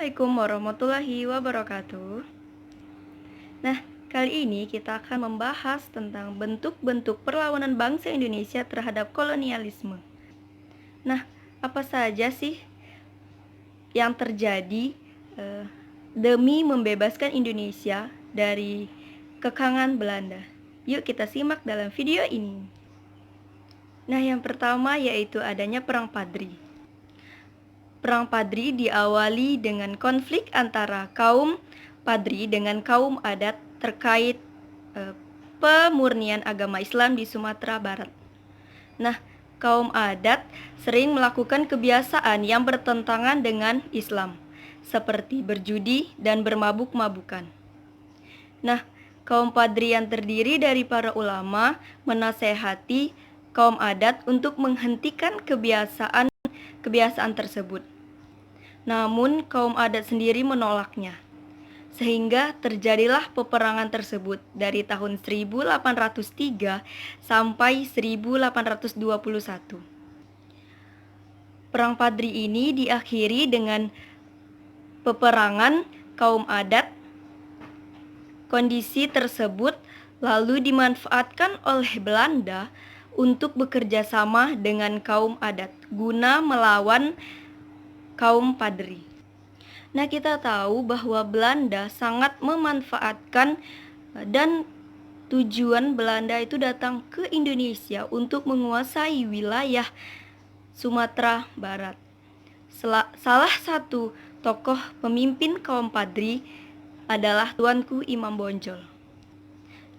Assalamualaikum warahmatullahi wabarakatuh. Nah, kali ini kita akan membahas tentang bentuk-bentuk perlawanan bangsa Indonesia terhadap kolonialisme. Nah, apa saja sih yang terjadi demi membebaskan Indonesia dari kekangan Belanda? Yuk kita simak dalam video ini. Nah, yang pertama yaitu adanya Perang Padri. Perang Padri diawali dengan konflik antara kaum Padri dengan kaum adat terkait pemurnian agama Islam di Sumatera Barat. Nah, kaum adat sering melakukan kebiasaan yang bertentangan dengan Islam, seperti berjudi dan bermabuk-mabukan. Nah, kaum Padri yang terdiri dari para ulama menasehati kaum adat untuk menghentikan kebiasaan tersebut. Namun kaum adat sendiri menolaknya, sehingga terjadilah peperangan tersebut dari tahun 1803 sampai 1821. Perang Padri ini diakhiri dengan peperangan kaum adat. Kondisi tersebut lalu dimanfaatkan oleh Belanda untuk bekerja sama dengan kaum adat guna melawan kaum Padri. Nah, kita tahu bahwa Belanda sangat memanfaatkan dan tujuan Belanda itu datang ke Indonesia untuk menguasai wilayah Sumatera Barat. Salah satu tokoh pemimpin kaum Padri adalah Tuanku Imam Bonjol.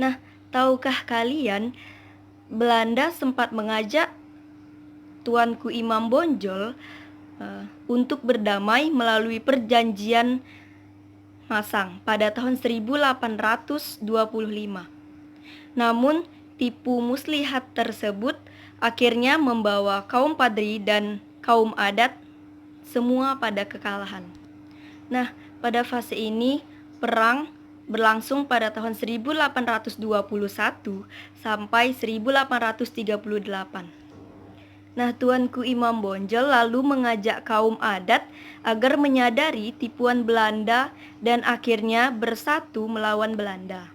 Nah, tahukah kalian Belanda sempat mengajak Tuanku Imam Bonjol untuk berdamai melalui perjanjian Masang pada tahun 1825. Namun, tipu muslihat tersebut akhirnya membawa kaum Padri dan kaum adat semua pada kekalahan. Nah, pada fase ini perang berlangsung pada tahun 1821 sampai 1838. Nah, Tuanku Imam Bonjol lalu mengajak kaum adat agar menyadari tipuan Belanda dan akhirnya bersatu melawan Belanda.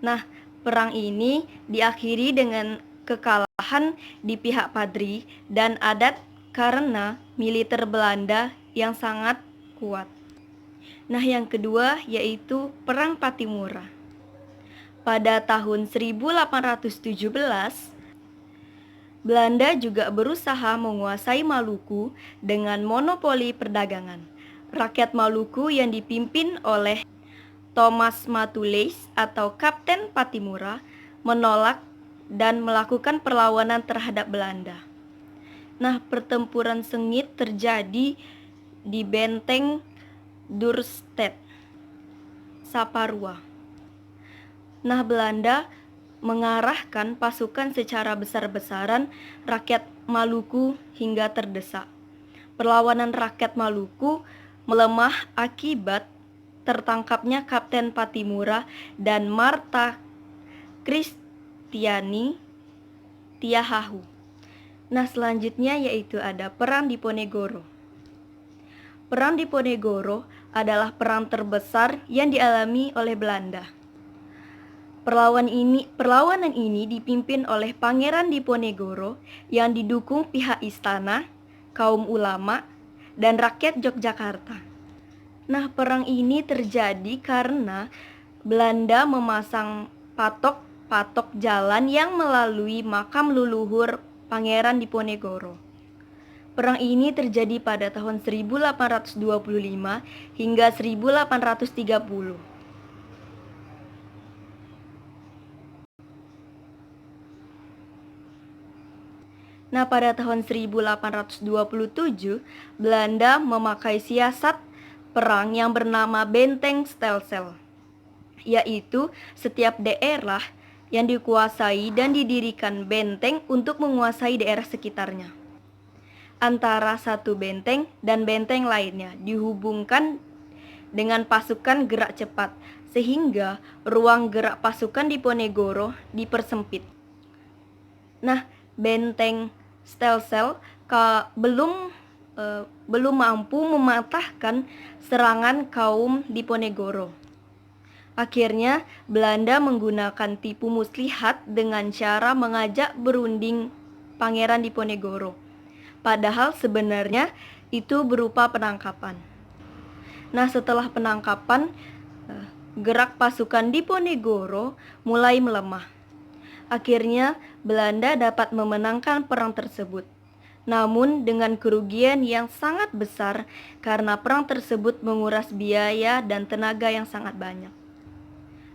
Nah, perang ini diakhiri dengan kekalahan di pihak Padri dan adat karena militer Belanda yang sangat kuat. Nah, yang kedua yaitu Perang Patimura. Pada tahun 1817, Belanda juga berusaha menguasai Maluku dengan monopoli perdagangan. Rakyat Maluku yang dipimpin oleh Thomas Matuleix atau Kapten Patimura menolak dan melakukan perlawanan terhadap Belanda. Nah, pertempuran sengit terjadi di benteng Duurstede, Saparua. Nah, Belanda mengarahkan pasukan secara besar-besaran rakyat Maluku hingga terdesak. Perlawanan rakyat Maluku melemah akibat tertangkapnya Kapten Patimura dan Marta Kristiani Tiahahu. Nah, selanjutnya yaitu ada Perang Diponegoro. Perang Diponegoro adalah perang terbesar yang dialami oleh Belanda. Perlawanan ini dipimpin oleh Pangeran Diponegoro yang didukung pihak istana, kaum ulama, dan rakyat Yogyakarta. Nah, perang ini terjadi karena Belanda memasang patok-patok jalan yang melalui makam leluhur Pangeran Diponegoro. Perang ini terjadi pada tahun 1825 hingga 1830. Nah, pada tahun 1827, Belanda memakai siasat perang yang bernama Benteng Stelsel, yaitu setiap daerah yang dikuasai dan didirikan benteng untuk menguasai daerah sekitarnya. Antara satu benteng dan benteng lainnya dihubungkan dengan pasukan gerak cepat, sehingga ruang gerak pasukan Diponegoro dipersempit. Nah, benteng Stelsel belum belum mampu mematahkan serangan kaum Diponegoro. Akhirnya, Belanda menggunakan tipu muslihat dengan cara mengajak berunding Pangeran Diponegoro. Padahal sebenarnya itu berupa penangkapan. Nah, setelah penangkapan, gerak pasukan Diponegoro mulai melemah. Akhirnya, Belanda dapat memenangkan perang tersebut. Namun dengan kerugian yang sangat besar karena perang tersebut menguras biaya dan tenaga yang sangat banyak.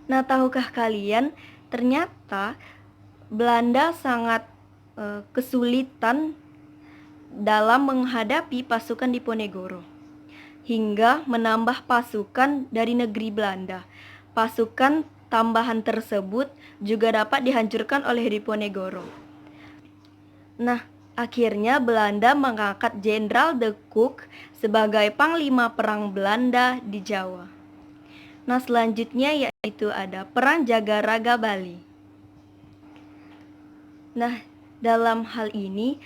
Nah, tahukah kalian, ternyata Belanda sangat kesulitan dalam menghadapi pasukan Diponegoro, hingga menambah pasukan dari negeri Belanda. Pasukan tambahan tersebut juga dapat dihancurkan oleh Diponegoro. Nah, akhirnya Belanda mengangkat Jenderal de Cock sebagai panglima perang Belanda di Jawa. Nah, selanjutnya yaitu ada Perang Jagaraga Bali. Nah, dalam hal ini,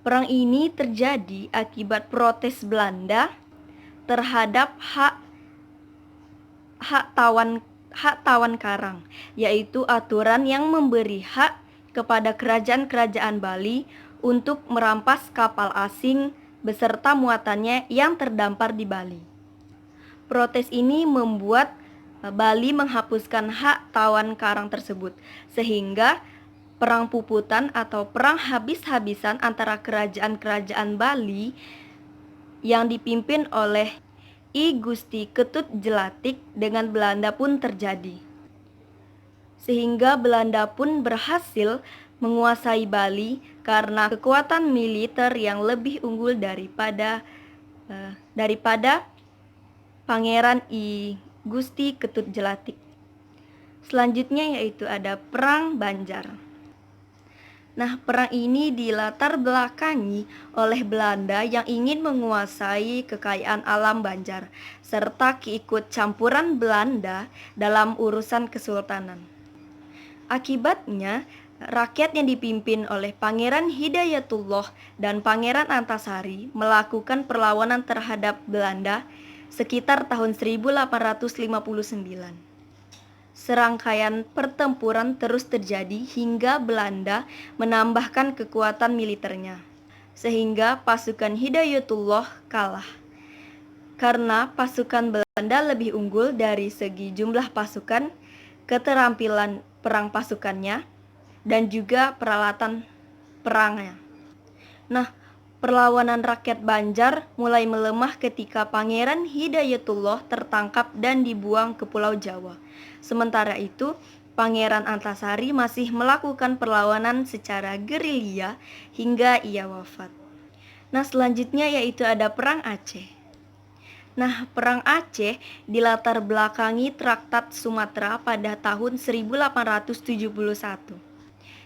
perang ini terjadi akibat protes Belanda terhadap hak tawan karang, yaitu aturan yang memberi hak kepada kerajaan-kerajaan Bali untuk merampas kapal asing beserta muatannya yang terdampar di Bali. Protes ini membuat Bali menghapuskan hak tawan karang tersebut, sehingga perang puputan atau perang habis-habisan antara kerajaan-kerajaan Bali yang dipimpin oleh I Gusti Ketut Jelatik dengan Belanda pun terjadi. Sehingga Belanda pun berhasil menguasai Bali karena kekuatan militer yang lebih unggul daripada Pangeran I Gusti Ketut Jelatik. Selanjutnya yaitu ada Perang Banjar. Nah, perang ini dilatar belakangi oleh Belanda yang ingin menguasai kekayaan alam Banjar, serta keikut campuran Belanda dalam urusan kesultanan. Akibatnya, rakyat yang dipimpin oleh Pangeran Hidayatullah dan Pangeran Antasari melakukan perlawanan terhadap Belanda sekitar tahun 1859. Serangkaian pertempuran terus terjadi hingga Belanda menambahkan kekuatan militernya, sehingga pasukan Hidayatullah kalah. Karena pasukan Belanda lebih unggul dari segi jumlah pasukan, keterampilan perang pasukannya, dan juga peralatan perangnya. Nah, perlawanan rakyat Banjar mulai melemah ketika Pangeran Hidayatullah tertangkap dan dibuang ke Pulau Jawa. Sementara itu, Pangeran Antasari masih melakukan perlawanan secara gerilya hingga ia wafat. Nah, selanjutnya yaitu ada Perang Aceh. Nah, Perang Aceh dilatar belakangi Traktat Sumatera pada tahun 1871.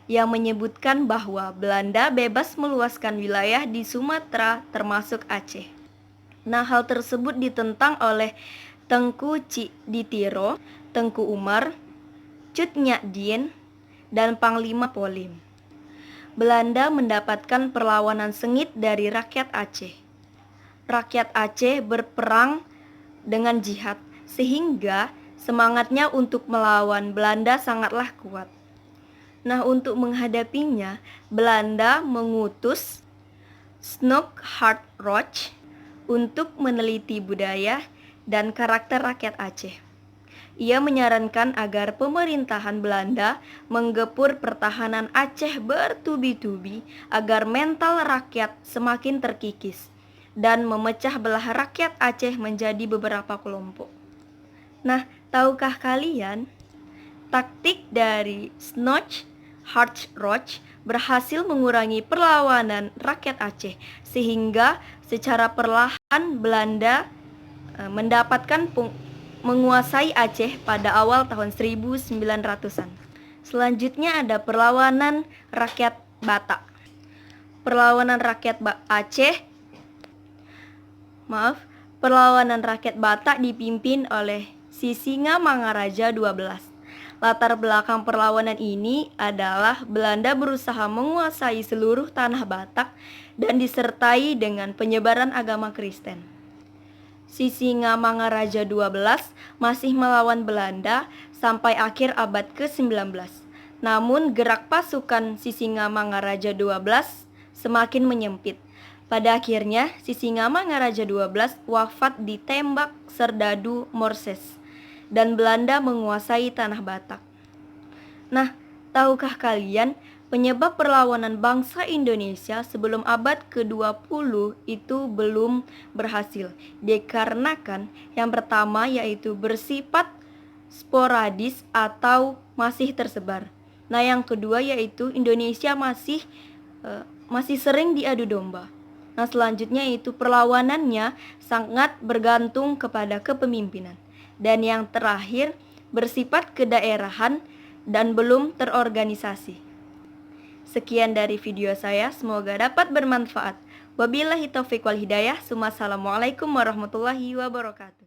Yang menyebutkan bahwa Belanda bebas meluaskan wilayah di Sumatera termasuk Aceh. Nah, hal tersebut ditentang oleh Tengku Ditiro, Tengku Umar, Cut Nyadin, dan Panglima Polim. Belanda mendapatkan perlawanan sengit dari rakyat Aceh. Rakyat Aceh berperang dengan jihad, sehingga semangatnya untuk melawan Belanda sangatlah kuat. Nah, untuk menghadapinya, Belanda mengutus Snoeck Roach untuk meneliti budaya dan karakter rakyat Aceh. Ia menyarankan agar pemerintahan Belanda menggepur pertahanan Aceh bertubi-tubi agar mental rakyat semakin terkikis dan memecah belah rakyat Aceh menjadi beberapa kelompok. Nah, tahukah kalian, taktik dari Snoeck Roach berhasil mengurangi perlawanan rakyat Aceh, sehingga secara perlahan Belanda mendapatkan menguasai Aceh pada awal tahun 1900-an. Selanjutnya ada perlawanan rakyat Batak. Perlawanan rakyat Perlawanan rakyat Batak dipimpin oleh Sisingamangaraja XII. Latar belakang perlawanan ini adalah Belanda berusaha menguasai seluruh tanah Batak dan disertai dengan penyebaran agama Kristen. Sisingamangaraja XII masih melawan Belanda sampai akhir abad ke-19. Namun gerak pasukan Sisingamangaraja XII semakin menyempit. Pada akhirnya Sisingamangaraja XII wafat ditembak Serdadu Morses dan Belanda menguasai tanah Batak. Nah, tahukah kalian penyebab perlawanan bangsa Indonesia sebelum abad ke-20 itu belum berhasil? Dikarenakan yang pertama yaitu bersifat sporadis atau masih tersebar. Nah, yang kedua yaitu Indonesia masih sering diadu domba. Nah, selanjutnya itu perlawanannya sangat bergantung kepada kepemimpinan. Dan yang terakhir bersifat kedaerahan dan belum terorganisasi. Sekian dari video saya, semoga dapat bermanfaat. Wabillahi taufiq wal hidayah. Assalamualaikum warahmatullahi wabarakatuh.